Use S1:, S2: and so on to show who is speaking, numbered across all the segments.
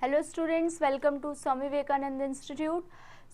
S1: Hello students, welcome to Swami Vivekananda institute.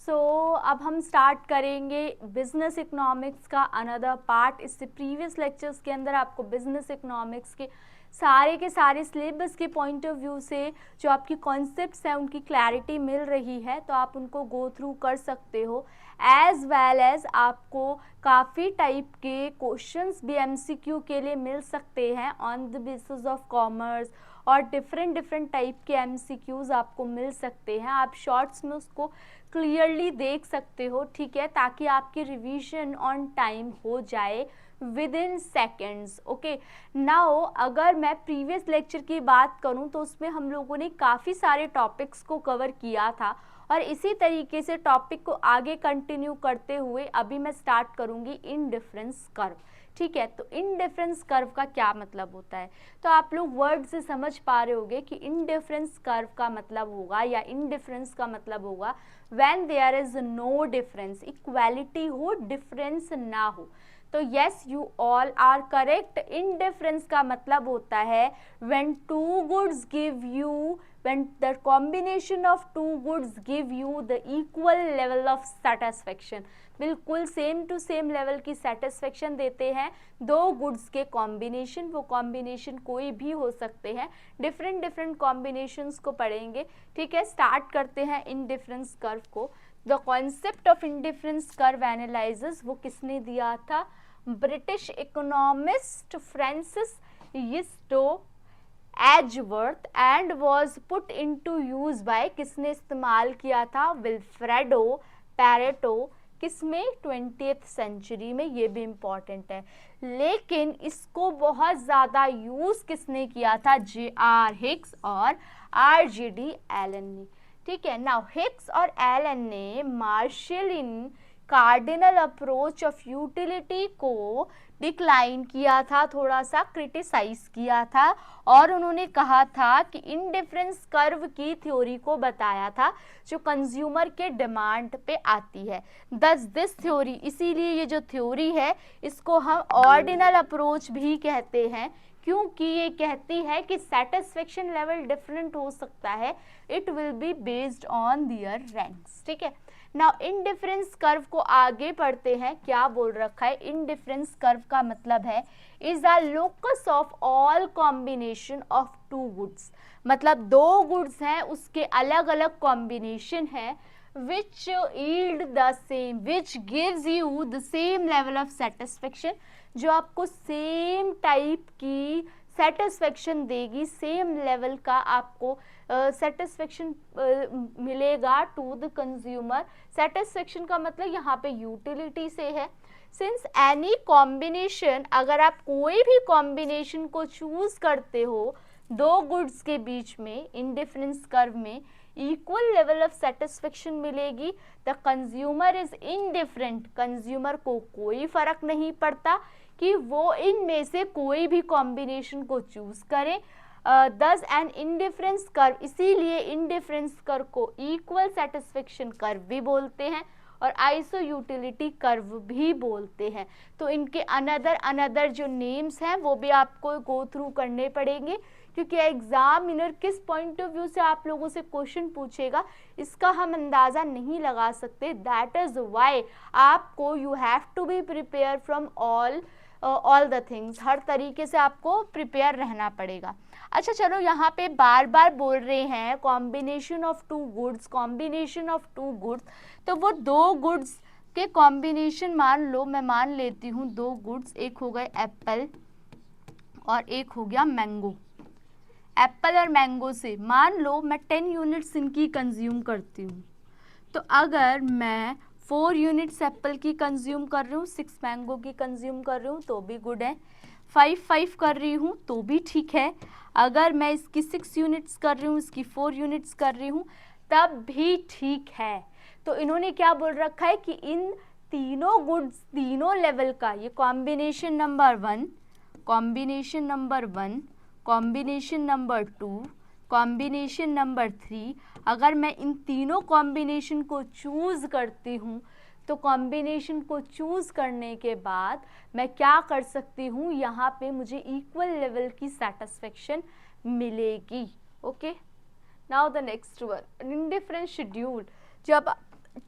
S1: सो अब हम स्टार्ट करेंगे बिजनेस इकोनॉमिक्स का अनदर पार्ट। इससे प्रीवियस लेक्चर्स के अंदर आपको बिजनेस इकोनॉमिक्स के सारे सिलेबस के पॉइंट ऑफ व्यू से जो आपकी कॉन्सेप्ट्स हैं उनकी क्लैरिटी मिल रही है, तो आप उनको गो थ्रू कर सकते हो। एज वेल एज आपको काफ़ी टाइप के क्वेश्चंस भी एमसीक्यू के लिए मिल सकते हैं on the basis of commerce, और डिफरेंट टाइप के एमसीक्यूज आपको मिल सकते हैं। आप शॉर्ट्स में उसको क्लियरली देख सकते हो, ठीक है, ताकि आपकी रिवीजन ऑन टाइम हो जाए with in seconds. Okay, now अगर मैं प्रीवियस लेक्चर की बात करूं तो उसमें हम लोगों ने काफ़ी सारे टॉपिक्स को कवर किया था, और इसी तरीके से टॉपिक को आगे कंटिन्यू करते हुए अभी मैं स्टार्ट करूंगी इंडिफरेंस कर्व। ठीक है, तो इंडिफरेंस कर्व का क्या मतलब होता है, तो आप लोग वर्ड से समझ पा रहे होंगे कि इंडिफरेंस कर्व का मतलब होगा या इंडिफरेंस का मतलब होगा when there is no difference, equality हो, डिफरेंस ना हो। तो yes, you all are correct. Indifference का मतलब होता है when two goods give you, when the combination of two goods give you the equal level of satisfaction, बिल्कुल same to same level की सेटिस्फेक्शन देते हैं दो गुड्स के कॉम्बिनेशन। वो कॉम्बिनेशन कोई भी हो सकते हैं, डिफरेंट कॉम्बिनेशंस को पढ़ेंगे। ठीक है, स्टार्ट करते हैं इंडिफरेंस कर्व को। The concept of indifference curve analysis वो किसने दिया था? British economist Francis Ysidro Edgeworth, and was put into use by, किसने इस्तेमाल किया था? Vilfredo Pareto. किसमें? 20th सेंचुरी में। ये भी इम्पॉर्टेंट है, लेकिन इसको बहुत ज़्यादा यूज़ किसने किया था? J.R. हिक्स और R.G.D. एलन ने। ठीक है, नाउ हिक्स और एलन ने Marshall in cardinal approach of utility को डिक्लाइन किया था, थोड़ा सा क्रिटिसाइज किया था, और उन्होंने कहा था कि इंडिफरेंस कर्व की थ्योरी को बताया था जो कंज्यूमर के डिमांड पे आती है। दस दिस थ्योरी, इसीलिए ये जो थ्योरी है इसको हम ऑर्डिनल अप्रोच भी कहते हैं, क्योंकि ये कहती है कि सेटिस्फेक्शन लेवल डिफरेंट हो सकता है, it will be based on their ranks. ठीक है, नाउ इंडिफरेंस कर्व को आगे पढ़ते हैं। क्या बोल रखा है? इंडिफरेंस कर्व का मतलब है is the locus of all combination of two goods, मतलब दो गुड्स हैं उसके अलग अलग कॉम्बिनेशन है, which yield the same, which gives you the same level of satisfaction, जो आपको सेम टाइप की सेटिस्फेक्शन देगी, सेम लेवल का आपको सेटिस्फेक्शन मिलेगा टू द कंज्यूमर। सेटिस्फेक्शन का मतलब यहाँ पे यूटिलिटी से है। सिंस एनी कॉम्बिनेशन, अगर आप कोई भी कॉम्बिनेशन को चूज करते हो दो गुड्स के बीच में, इंडिफरेंस कर्व में इक्वल लेवल ऑफ सेटिस्फेक्शन मिलेगी। The consumer is indifferent, consumer को कोई फर्क नहीं पड़ता कि वो इनमें से कोई भी कॉम्बिनेशन को चूज करें। दस एन इंडिफरेंस कर्व, इसीलिए इंडिफरेंस कर्व को इक्वल सेटिस्फेक्शन कर्व भी बोलते हैं और आइसो यूटिलिटी कर्व भी बोलते हैं। तो इनके अनदर जो नेम्स हैं वो भी आपको गो थ्रू करने पड़ेंगे, क्योंकि एग्जामिनर किस पॉइंट ऑफ व्यू से आप लोगों से क्वेश्चन पूछेगा इसका हम अंदाज़ा नहीं लगा सकते। दैट इज़ वाई आपको you have to be prepare from all the things, हर तरीके से आपको प्रिपेयर रहना पड़ेगा। अच्छा चलो, यहाँ पे बार बार बोल रहे हैं combination of two goods, combination of two goods, तो वो दो गुड्स के कॉम्बिनेशन मान लो, मैं मान लेती हूँ दो गुड्स, एक हो गए एप्पल और एक हो गया मैंगो। एप्पल और मैंगो से मान लो मैं 10 यूनिट्स इनकी कंज्यूम करती हूँ, तो अगर मैं 4 यूनिट्स एप्पल की कंज्यूम कर रही हूँ, 6 मैंगो की कंज्यूम कर रही हूँ तो भी गुड है, 5 कर रही हूँ तो भी ठीक है, अगर मैं इसकी 6 यूनिट्स कर रही हूँ, इसकी 4 यूनिट्स कर रही हूँ तब भी ठीक है। तो इन्होंने क्या बोल रखा है कि इन तीनों गुड्स, तीनों लेवल का, ये combination number 1, combination number 1, combination number 2, combination number 3, अगर मैं इन तीनों कॉम्बिनेशन को चूज़ करती हूँ तो कॉम्बिनेशन को चूज़ करने के बाद मैं क्या कर सकती हूँ, यहाँ पे मुझे इक्वल लेवल की सेटिस्फेक्शन मिलेगी। Okay, now the next one, indifference schedule. जब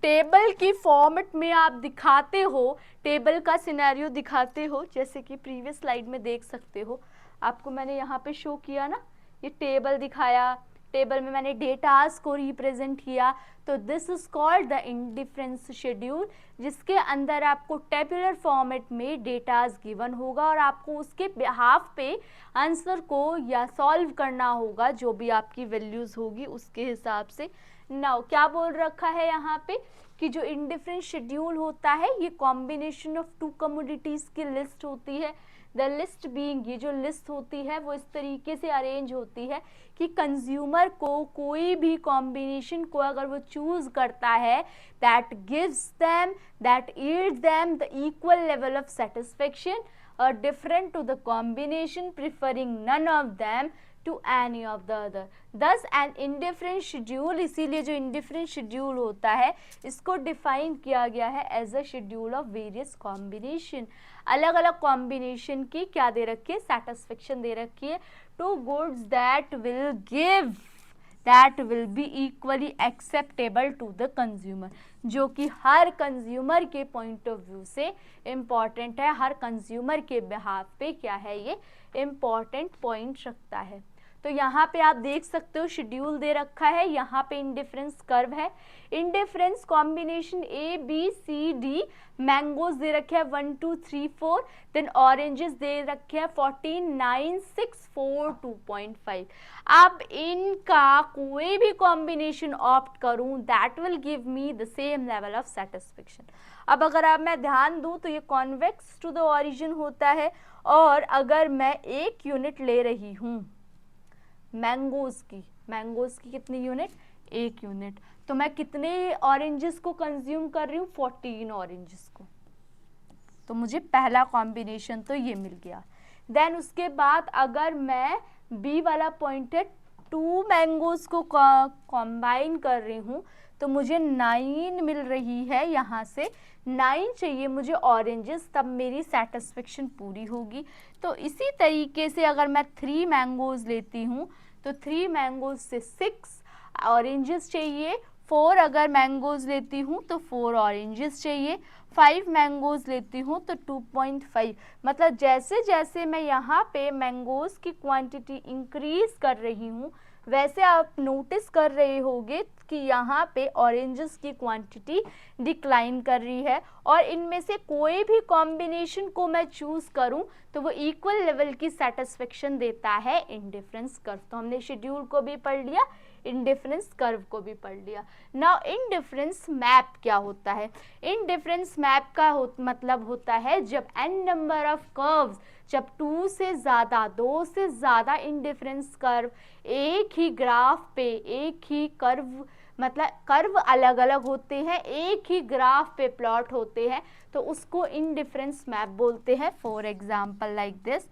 S1: टेबल की फॉर्मेट में आप दिखाते हो, टेबल का सिनेरियो दिखाते हो, जैसे कि प्रीवियस स्लाइड में देख सकते हो, आपको मैंने यहाँ पे शो किया ना, ये टेबल दिखाया, टेबल में मैंने डेटास को रिप्रेजेंट किया, तो this is called the indifference schedule, जिसके अंदर आपको टेबुलर फॉर्मेट में डेटास गिवन होगा और आपको उसके बिहाफ पे आंसर को या सॉल्व करना होगा, जो भी आपकी वैल्यूज होगी उसके हिसाब से। नाउ क्या बोल रखा है यहाँ पे कि जो इंडिफरेंस शेड्यूल होता है ये कॉम्बिनेशन ऑफ टू कमोडिटीज की लिस्ट होती है। द लिस्ट बीइंग, ये जो लिस्ट होती है वो इस तरीके से अरेंज होती है कि कंज्यूमर को कोई भी कॉम्बिनेशन को अगर वो चूज करता है, that gives them, that yields them the equal level of satisfaction और different to the combination preferring none of them to any of the other. Thus an indifferent schedule, इसीलिए जो इंडिफरेंट शेड्यूल होता है इसको define किया गया है as a schedule of various combination. अलग अलग कॉम्बिनेशन की क्या दे रखी है, सेटिस्फेक्शन दे रखी है, two goods that will give, that will be equally acceptable to the consumer, जो कि हर कंज्यूमर के पॉइंट ऑफ व्यू से इम्पॉर्टेंट है, हर कंज्यूमर के बिहाफ पे क्या है ये इम्पॉर्टेंट पॉइंट रखता है। तो यहाँ पे आप देख सकते हो शेड्यूल दे रखा है, यहाँ पे इंडिफरेंस कर्व है, indifference combination A B C D, mangoes दे रखे हैं 1 2 3 4, देन ऑरेंजेस दे रखे हैं 14 9 6 4 2.5। अब इनका कोई भी कॉम्बिनेशन ऑप्ट करूं, that will give me the same level of satisfaction. अब अगर आप मैं ध्यान दूं तो ये कॉन्वेक्स टू द ओरिजिन होता है, और अगर मैं एक यूनिट ले रही हूं मैंगोज की कितनी यूनिट, एक यूनिट, तो मैं कितने ऑरेंजेस को कंज्यूम कर रही हूँ, 14 ऑरेंजेस को, तो मुझे पहला कॉम्बिनेशन तो ये मिल गया। देन उसके बाद अगर मैं बी वाला पॉइंट है 2 मैंगोज को कॉम्बाइन कर रही हूँ, तो मुझे 9 मिल रही है, यहाँ से 9 चाहिए मुझे ऑरेंजेस, तब मेरी सेटिस्फेक्शन पूरी होगी। तो इसी तरीके से अगर मैं 3 मैंगोज लेती हूँ तो 3 मैंगोज से 6 ऑरेंजेस चाहिए, 4 अगर मैंगोज लेती हूँ तो 4 ऑरेंजेस चाहिए, 5 मैंगोज लेती हूँ तो 2.5। मतलब जैसे जैसे मैं यहाँ पे मैंगोज की क्वांटिटी इंक्रीज कर रही हूँ, वैसे आप नोटिस कर रहे होंगे कि यहाँ पे ऑरेंजेस की क्वांटिटी डिक्लाइन कर रही है, और इनमें से कोई भी कॉम्बिनेशन को मैं चूज करूँ तो वो इक्वल लेवल की सेटिस्फेक्शन देता है इंडिफरेंस कर्व। तो हमने शेड्यूल को भी पढ़ लिया, इंडिफरेंस कर्व को भी पढ़ लिया। नाउ इंडिफरेंस मैप क्या होता है, इंडिफरेंस मैप का मतलब होता है जब n नंबर ऑफ कर्व्स, जब 2 से ज़्यादा इंडिफरेंस कर्व एक ही ग्राफ पे, एक ही कर्व, मतलब कर्व अलग अलग होते हैं, एक ही ग्राफ पे प्लॉट होते हैं, तो उसको इंडिफरेंस मैप बोलते हैं। फॉर एग्जाम्पल लाइक दिस,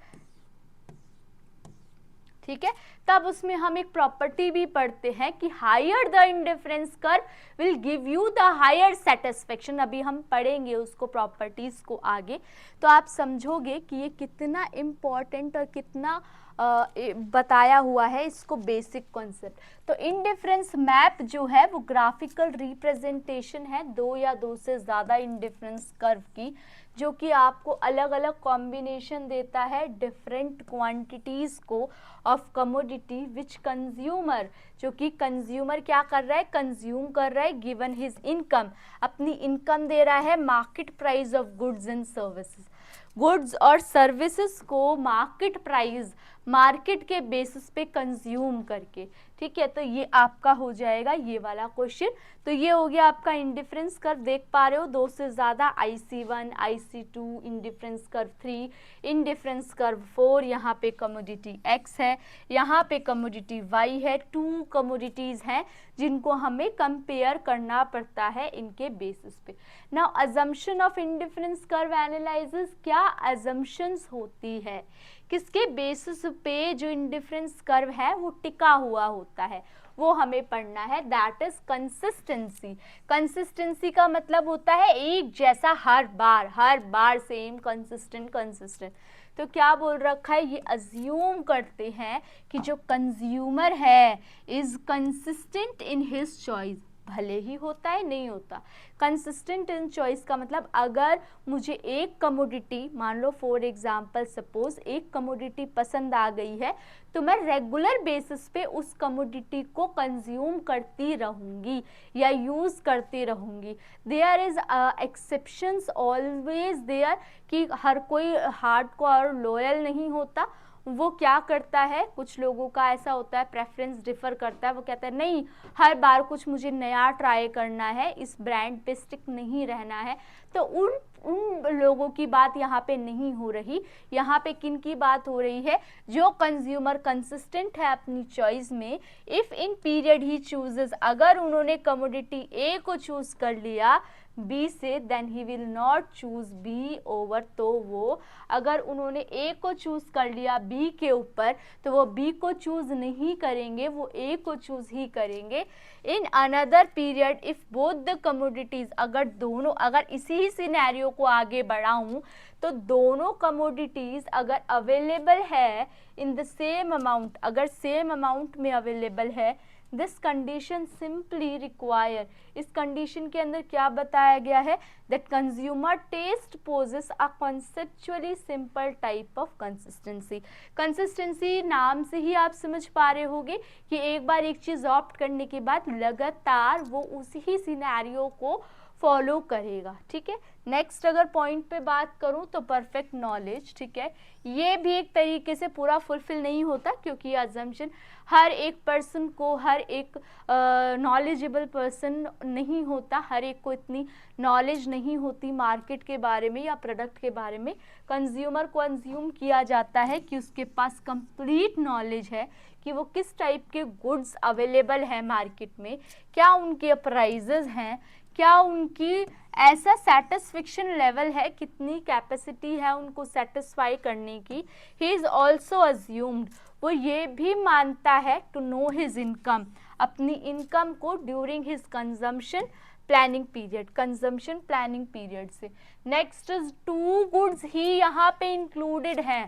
S1: ठीक है। तब उसमें हम एक प्रॉपर्टी भी पढ़ते हैं कि higher the indifference curve will give you the higher satisfaction. अभी हम पढ़ेंगे उसको, प्रॉपर्टीज को आगे, तो आप समझोगे कि ये कितना इम्पोर्टेंट और कितना बताया हुआ है इसको बेसिक कॉन्सेप्ट। तो इंडिफरेंस मैप जो है वो ग्राफिकल रिप्रेजेंटेशन है 2 या 2 से ज़्यादा इंडिफरेंस कर्व की, जो कि आपको अलग अलग कॉम्बिनेशन देता है डिफरेंट क्वांटिटीज़ को ऑफ कमोडिटी विच कंज्यूमर, जो कि कंज्यूमर क्या कर रहा है, कंज्यूम कर रहा है, गिवन हिज इनकम, अपनी इनकम दे रहा है, market price of goods and services, goods और सर्विसेज को मार्केट प्राइस, मार्केट के बेसिस पे कंज्यूम करके, ठीक है। तो ये आपका हो जाएगा ये वाला क्वेश्चन। तो ये हो गया आपका इंडिफरेंस कर्व, देख पा रहे हो 2 से ज़्यादा, IC1, IC2, indifference curve 3, indifference curve 4, यहाँ पे कमोडिटी X है, यहाँ पे कमोडिटी Y है, 2 कमोडिटीज़ हैं जिनको हमें कंपेयर करना पड़ता है इनके बेसिस पे। Now assumption of indifference curve analysis, क्या अजम्पशंस होती है, किसके बेसिस पे जो इंडिफरेंस कर्व है वो टिका हुआ होता है, वो हमें पढ़ना है, दैट इज कंसिस्टेंसी। कंसिस्टेंसी का मतलब होता है एक जैसा हर बार सेम कंसिस्टेंट। तो क्या बोल रखा है, ये अज्यूम करते हैं कि जो कंज्यूमर है is consistent in his choice, भले ही होता है नहीं होता। कंसिस्टेंट इन चॉइस का मतलब अगर मुझे एक कमोडिटी, मान लो फॉर एग्जांपल सपोज एक कमोडिटी पसंद आ गई है, तो मैं रेगुलर बेसिस पे उस कमोडिटी को कंज्यूम करती रहूँगी या यूज़ करती रहूँगी। There is exceptions always there, कि हर कोई हार्डकोर लॉयल नहीं होता। वो क्या करता है, कुछ लोगों का ऐसा होता है, प्रेफरेंस डिफर करता है, वो कहता है नहीं हर बार कुछ मुझे नया ट्राई करना है, इस ब्रांड पे स्टिक नहीं रहना है। तो उन लोगों की बात यहाँ पे नहीं हो रही, यहाँ पे किन की बात हो रही है, जो कंज्यूमर कंसिस्टेंट है अपनी चॉइस में। If in period he chooses, अगर उन्होंने कमोडिटी ए को चूज कर लिया बी से, then he will not choose B over, तो वो अगर उन्होंने ए को चूज कर लिया बी के ऊपर तो वो बी को चूज नहीं करेंगे, वो ए को चूज ही करेंगे। In another period if both the commodities, अगर दोनों, अगर इसी ही सिनेरियो को आगे बढ़ाऊं तो दोनों कमोडिटीज अगर अवेलेबल है इन द सेम अमाउंट, अगर सेम अमाउंट में अवेलेबल है, दिस कंडीशन सिंपली रिक्वायर, इस कंडीशन के अंदर क्या बताया गया है, that consumer taste poses a conceptually simple type of consistency. Consistency नाम से ही आप समझ पा रहे होंगे कि एक बार एक चीज़ ऑप्ट करने के बाद लगातार वो उसी ही सिनेरियो को फॉलो करेगा। ठीक है, नेक्स्ट अगर पॉइंट पे बात करूं तो परफेक्ट नॉलेज, ठीक है, ये भी एक तरीके से पूरा फुलफिल नहीं होता, क्योंकि ये अजम्पशन हर एक पर्सन को, हर एक नॉलेजेबल पर्सन नहीं होता, हर एक को इतनी नॉलेज नहीं होती मार्केट के बारे में या प्रोडक्ट के बारे में। कंज्यूमर को अज्यूम किया जाता है कि उसके पास कंप्लीट नॉलेज है कि वो किस टाइप के गुड्स अवेलेबल है मार्केट में, क्या उनके प्राइजेज हैं, क्या उनकी ऐसा सेटिस्फेक्शन लेवल है, कितनी कैपेसिटी है उनको सेटिस्फाई करने की। ही इज़ ऑल्सो अज्यूम्ड, वो ये भी मानता है टू नो हिज इनकम, अपनी इनकम को during his consumption planning period, consumption planning period से। नेक्स्ट इज टू गुड्स ही यहाँ पे इंक्लूडेड हैं,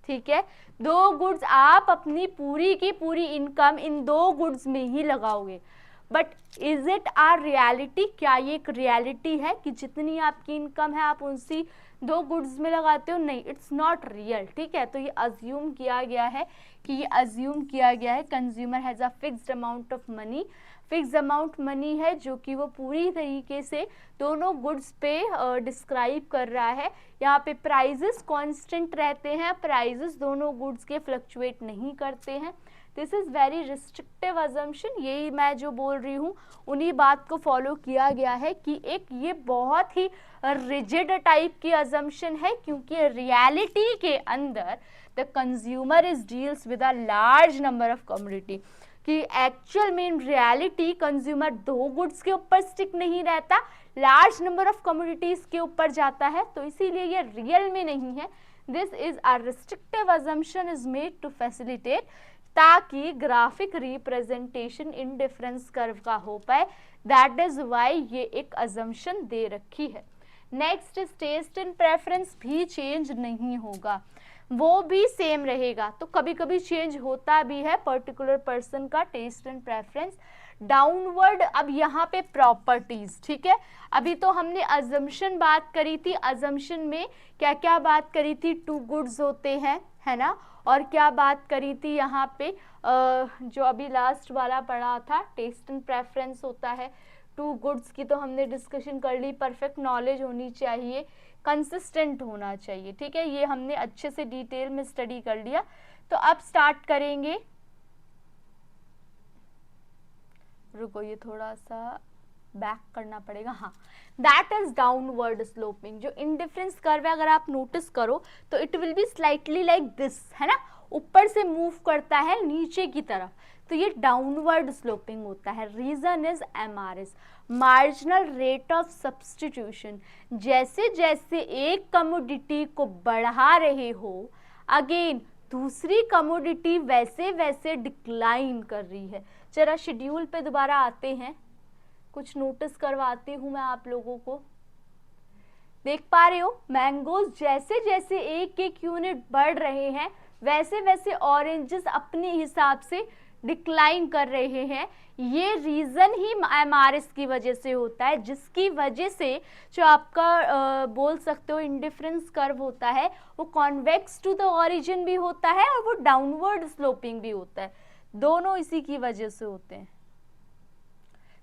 S1: ठीक है, दो गुड्स, आप अपनी पूरी की पूरी इनकम इन दो गुड्स में ही लगाओगे। But is it our reality, क्या ये एक रियलिटी है कि जितनी आपकी इनकम है आप उसी दो गुड्स में लगाते हो? नहीं, इट्स नॉट रियल। ठीक है, तो ये अज्यूम किया गया है कि ये अज्यूम किया गया है consumer has a fixed amount of money, fix amount money है जो कि वो पूरी तरीके से दोनों गुड्स पे डिस्क्राइब कर रहा है। यहाँ पे प्राइजेस कांस्टेंट रहते हैं, प्राइजेस दोनों गुड्स के फ्लक्चुएट नहीं करते हैं। This is very restrictive assumption, यही मैं जो बोल रही हूँ उन्हीं बात को फॉलो किया गया है कि एक ये बहुत ही रिजिड टाइप की अजम्पशन है, क्योंकि रियलिटी के अंदर the consumer is deals with a large number of commodity, कि एक्चुअल में इन रियलिटी कंज्यूमर दो गुड्स के ऊपर स्टिक नहीं रहता, लार्ज नंबर ऑफ कमोडिटीज के ऊपर जाता है, तो इसीलिए ये रियल में नहीं है। This is a restrictive assumption is made to facilitate, ताकि graphic representation indifference curve का हो पाए, दैट इज वाई ये एक अजम्पशन दे रखी है। Next is taste and preference भी चेंज नहीं होगा, वो भी सेम रहेगा। तो कभी कभी चेंज होता भी है पर्टिकुलर पर्सन का टेस्ट एंड प्रेफरेंस डाउनवर्ड। अब यहाँ पे प्रॉपर्टीज, ठीक है, अभी तो हमने अजम्पशन बात करी थी, अजम्पशन में क्या क्या बात करी थी, टू गुड्स होते हैं, है ना, और क्या बात करी थी यहाँ पे जो अभी लास्ट वाला पढ़ा था टेस्ट एंड प्रेफरेंस होता है, टू गुड्स की तो हमने डिस्कशन कर ली, परफेक्ट नॉलेज होनी चाहिए, कंसिस्टेंट होना चाहिए। ठीक है, ये हमने अच्छे से डिटेल में स्टडी कर लिया। तो अब स्टार्ट करेंगे, रुको ये थोड़ा सा बैक करना पड़ेगा, हाँ, दैट इज डाउनवर्ड स्लोपिंग। जो इंडिफरेंस कर्व है अगर आप नोटिस करो तो it will be slightly like this, है ना, ऊपर से मूव करता है नीचे की तरफ, तो ये डाउनवर्ड स्लोपिंग होता है। Reason is MRS, marginal rate of substitution. जैसे जैसे एक कमोडिटी को बढ़ा रहे हो, अगेन दूसरी कमोडिटी वैसे वैसे डिक्लाइन कर रही है। जरा शेड्यूल पे दोबारा आते हैं, कुछ नोटिस करवाती हूँ मैं आप लोगों को। देख पा रहे हो मैंगोज जैसे जैसे एक एक यूनिट बढ़ रहे हैं वैसे वैसे ऑरेंजेस अपने हिसाब से डिक्लाइन कर रहे हैं। ये रीजन ही एमआरएस की वजह से होता है, जिसकी वजह से जो आपका बोल सकते हो इंडिफरेंस कर्व होता है वो कॉन्वेक्स टू द ओरिजिन भी होता है और वो डाउनवर्ड स्लोपिंग भी होता है, दोनों इसी की वजह से होते हैं।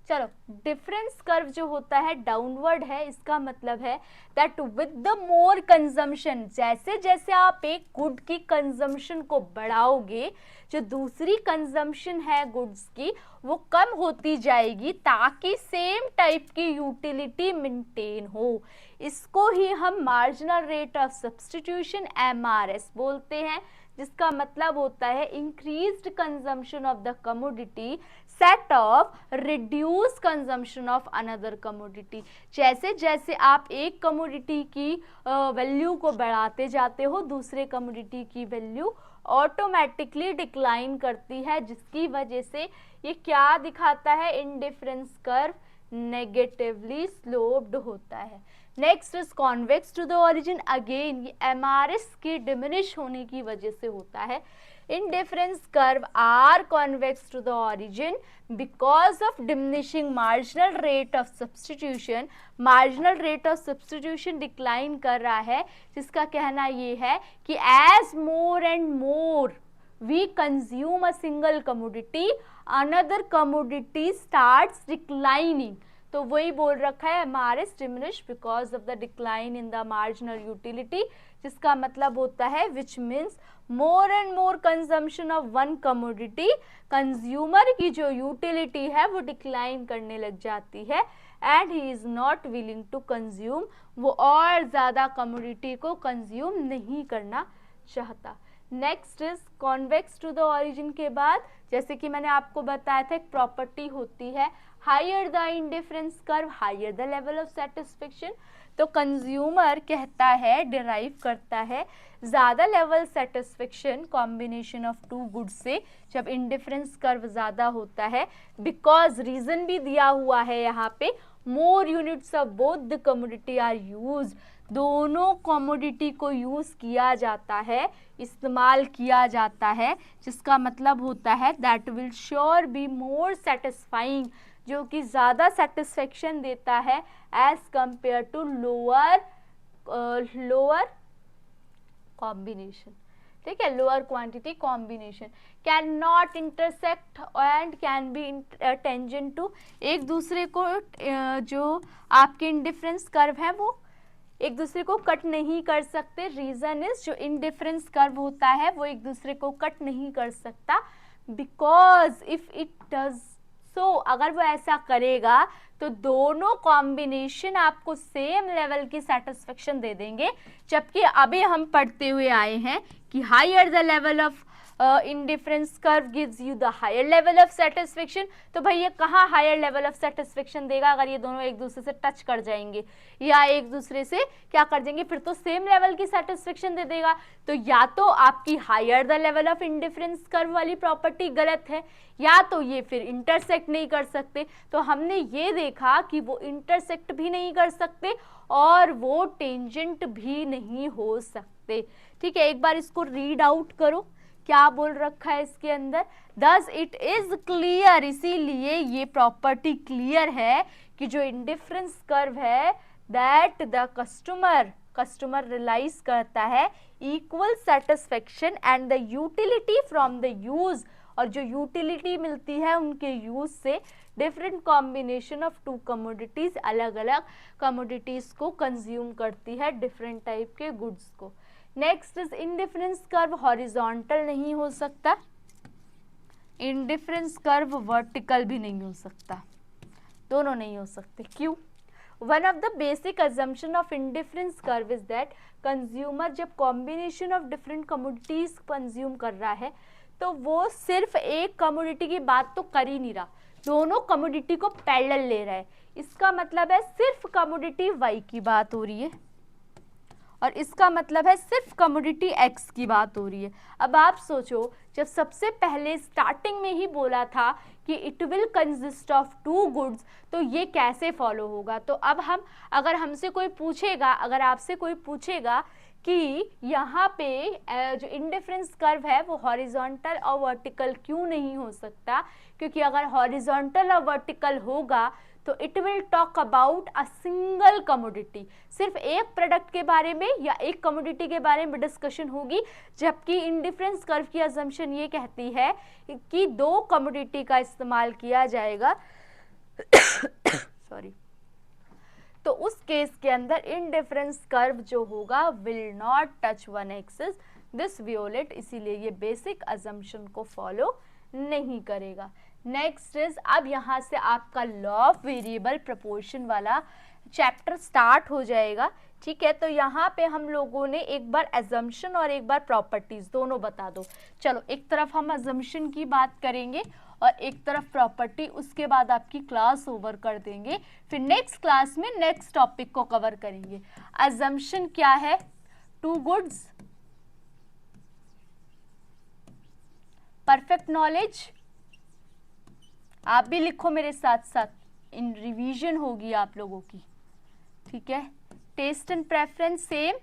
S1: चलो, डिफरेंस कर्व जो होता है डाउनवर्ड है, इसका मतलब है that with the more consumption, जैसे जैसे आप एक गुड की कंजम्पशन को बढ़ाओगे जो दूसरी कंजम्पशन है गुड्स की वो कम होती जाएगी ताकि सेम टाइप की यूटिलिटी मेंटेन हो। इसको ही हम marginal rate of substitution MRS बोलते हैं, जिसका मतलब होता है increased consumption of the commodity set of reduce consumption of another commodity. जैसे जैसे आप एक कमोडिटी की वैल्यू को बढ़ाते जाते हो दूसरे कमोडिटी की वैल्यू ऑटोमेटिकली डिक्लाइन करती है, जिसकी वजह से ये क्या दिखाता है, इंडिफरेंस कर्व नेगेटिवली स्लोप्ड होता है। Next is convex to the origin, again ये एमआरएस के डिमिनिश होने की वजह से होता है। Indifference curve are convex to the origin because of diminishing marginal rate of substitution. Marginal rate of substitution decline कर रहा है, जिसका कहना ये है कि as more and more we consume a single commodity, another commodity starts declining. तो वही बोल रखा है MRS diminish because of the decline in the marginal utility, जिसका मतलब होता है which means more and more consumption of one commodity, consumer की जो यूटिलिटी है वो डिक्लाइन करने लग जाती है and he is not willing to consume, वो और ज़्यादा कमोडिटी को कंज्यूम नहीं करना चाहता। Next is convex to the origin के बाद जैसे कि मैंने आपको बताया था एक प्रॉपर्टी होती है higher the indifference curve higher the level of satisfaction. तो कंज्यूमर कहता है डिराइव करता है ज़्यादा level satisfaction combination of two goods से जब इंडिफरेंस कर्व ज़्यादा होता है, बिकॉज रीज़न भी दिया हुआ है यहाँ पे more units of both the commodity are use, दोनों कमोडिटी को यूज़ किया जाता है, इस्तेमाल किया जाता है, जिसका मतलब होता है that will sure be more satisfying, जो कि ज़्यादा सेटिस्फेक्शन देता है as compare to lower combination. ठीक है, lower quantity combination can not intersect and can be tangent to, एक दूसरे को जो आपके इंडिफरेंस कर्व है वो एक दूसरे को कट नहीं कर सकते। रीजन इज जो इंडिफरेंस कर्व होता है वो एक दूसरे को कट नहीं कर सकता because if it does so, अगर वो ऐसा करेगा तो दोनों कॉम्बिनेशन आपको सेम लेवल की सेटिस्फेक्शन दे देंगे, जबकि अभी हम पढ़ते हुए आए हैं कि higher the level of indifference curve gives you the higher level of satisfaction. तो भाई ये कहाँ हायर लेवल ऑफ सेटिस्फेक्शन देगा अगर ये दोनों एक दूसरे से टच कर जाएंगे या एक दूसरे से क्या कर देंगे, फिर तो सेम लेवल की सेटिस्फेक्शन दे देगा। तो या तो आपकी higher the level of indifference curve वाली प्रॉपर्टी गलत है या तो ये फिर इंटरसेक्ट नहीं कर सकते। तो हमने ये देखा कि वो इंटरसेक्ट भी नहीं कर सकते और वो टेंजेंट भी नहीं हो सकते। ठीक है, एक बार इसको रीड आउट करो क्या बोल रखा है इसके अंदर। दस इट इज क्लियर, इसीलिए ये प्रॉपर्टी क्लियर है कि जो इंडिफरेंस कर्व है दैट द कस्टमर रियलाइज करता है equal satisfaction and the utility from the use, और जो यूटिलिटी मिलती है उनके यूज से different combination of to commodities अलग अलग कमोडिटीज को कंज्यूम करती है, डिफरेंट टाइप के गुड्स को। Next is indifference curve horizontal नहीं हो सकता, इंडिफरेंस कर्व वर्टिकल भी नहीं हो सकता, दोनों नहीं हो सकते। क्यों? One of the basic assumption of indifference curve is that consumer जब combination of different commodities consume कर रहा है तो वो सिर्फ एक कमोडिटी की बात तो कर ही नहीं रहा, दोनों कमोडिटी को पैरेलल ले रहा है। इसका मतलब है सिर्फ कमोडिटी वाई की बात हो रही है और इसका मतलब है सिर्फ कमोडिटी एक्स की बात हो रही है। अब आप सोचो, जब सबसे पहले स्टार्टिंग में ही बोला था कि it will consist of two goods, तो ये कैसे फॉलो होगा? तो अब हम, अगर हमसे कोई पूछेगा, अगर आपसे कोई पूछेगा कि यहाँ पे जो इंडिफरेंस कर्व है वो हॉरिजॉन्टल और वर्टिकल क्यों नहीं हो सकता, क्योंकि अगर हॉरिजॉन्टल और वर्टिकल होगा तो it will talk about a single commodity, सिर्फ एक प्रोडक्ट के बारे में या एक कमोडिटी के बारे में डिस्कशन होगी, जबकि इंडिफरेंस कर्व की अजम्पशन ये कहती है कि दो कमोडिटी का इस्तेमाल किया जाएगा सॉरी। तो उस केस के अंदर इंडिफरेंस कर्व जो होगा will not touch one axis, this violate, इसीलिए ये बेसिक अजम्पशन को फॉलो नहीं करेगा। नेक्स्ट इज, अब यहाँ से आपका लॉ ऑफ वेरिएबल प्रोपोर्शन वाला चैप्टर स्टार्ट हो जाएगा, ठीक है। तो यहाँ पे हम लोगों ने एक बार अजम्पशन और एक बार प्रॉपर्टीज दोनों बता दो। चलो, एक तरफ हम अजम्पशन की बात करेंगे और एक तरफ प्रॉपर्टी, उसके बाद आपकी क्लास ओवर कर देंगे, फिर नेक्स्ट क्लास में नेक्स्ट टॉपिक को कवर करेंगे। अजम्पशन क्या है? टू गुड्स, परफेक्ट नॉलेज, आप भी लिखो मेरे साथ साथ, इन रिवीजन होगी आप लोगों की, ठीक है। Taste and preference same,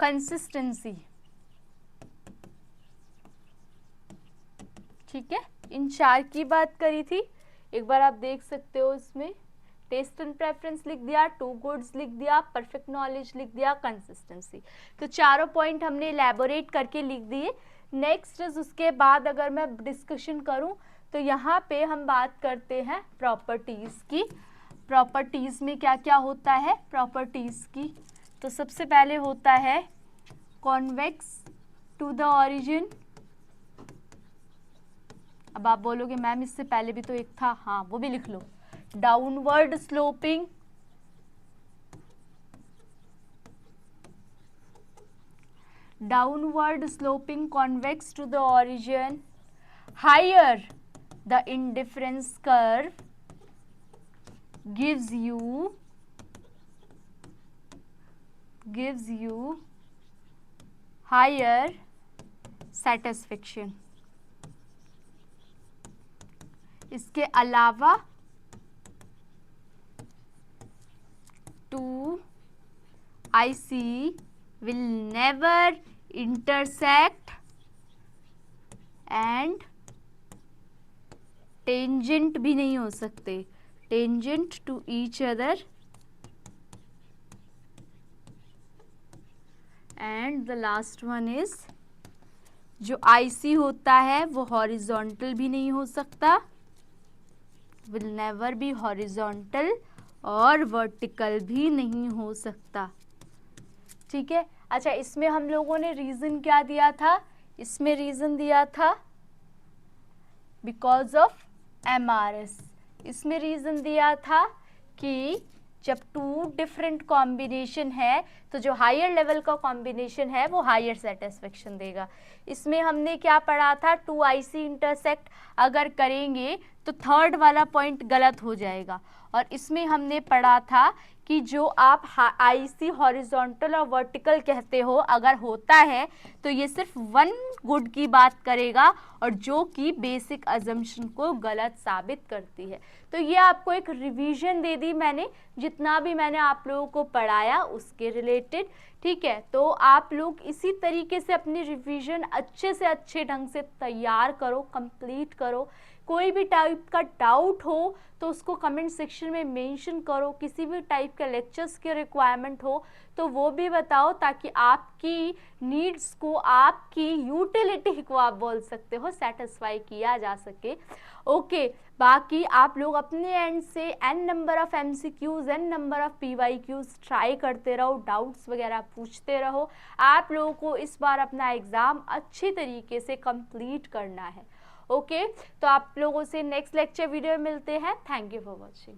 S1: consistency, ठीक है। इन चार की बात करी थी, एक बार आप देख सकते हो, इसमें टेस्ट एंड प्रेफरेंस लिख दिया, टू गुड्स लिख दिया, परफेक्ट नॉलेज लिख दिया, कंसिस्टेंसी, तो चारों पॉइंट हमने इलेबोरेट करके लिख दिए। नेक्स्ट इज, उसके बाद अगर मैं डिस्कशन करूं तो यहाँ पे हम बात करते हैं प्रॉपर्टीज की। प्रॉपर्टीज में क्या क्या होता है प्रॉपर्टीज की? तो सबसे पहले होता है कॉन्वेक्स टू द ओरिजिन। अब आप बोलोगे मैम इससे पहले भी तो एक था, हाँ वो भी लिख लो। Downward sloping, downward sloping convex to the origin, higher the indifference curve gives you higher satisfaction। इसके अलावा 2IC will never intersect and tangent भी नहीं हो सकते, tangent to each other, and the last one is, जो IC होता है वो horizontal भी नहीं हो सकता, will never be horizontal, और वर्टिकल भी नहीं हो सकता, ठीक है। अच्छा, इसमें हम लोगों ने रीजन क्या दिया था? इसमें रीजन दिया था बिकॉज ऑफ MRS। इसमें रीजन दिया था कि जब टू डिफरेंट कॉम्बिनेशन है तो जो हायर लेवल का कॉम्बिनेशन है वो हायर सेटिस्फेक्शन देगा। इसमें हमने क्या पढ़ा था? 2IC इंटरसेक्ट अगर करेंगे तो थर्ड वाला पॉइंट गलत हो जाएगा। और इसमें हमने पढ़ा था कि जो आप IC हॉरिजॉन्टल और वर्टिकल कहते हो, अगर होता है तो ये सिर्फ वन गुड की बात करेगा और जो कि बेसिक अजम्पशन को गलत साबित करती है। तो ये आपको एक रिवीजन दे दी मैंने, जितना भी मैंने आप लोगों को पढ़ाया उसके रिलेटेड, ठीक है। तो आप लोग इसी तरीके से अपनी रिवीजन अच्छे से अच्छे ढंग से तैयार करो, कंप्लीट करो। कोई भी टाइप का डाउट हो तो उसको कमेंट सेक्शन में मेंशन करो। किसी भी टाइप के लेक्चर्स की रिक्वायरमेंट हो तो वो भी बताओ, ताकि आपकी नीड्स को, आपकी यूटिलिटी को आप बोल सकते हो, सेटिस्फाई किया जा सके। ओके, बाकी आप लोग अपने एंड से n number of MCQs, n number of PYQs try करते रहो, डाउट्स वगैरह पूछते रहो। आप लोगों को इस बार अपना एग्ज़ाम अच्छी तरीके से कंप्लीट करना है। ओके, तो आप लोगों से नेक्स्ट लेक्चर वीडियो में मिलते हैं। Thank you for watching.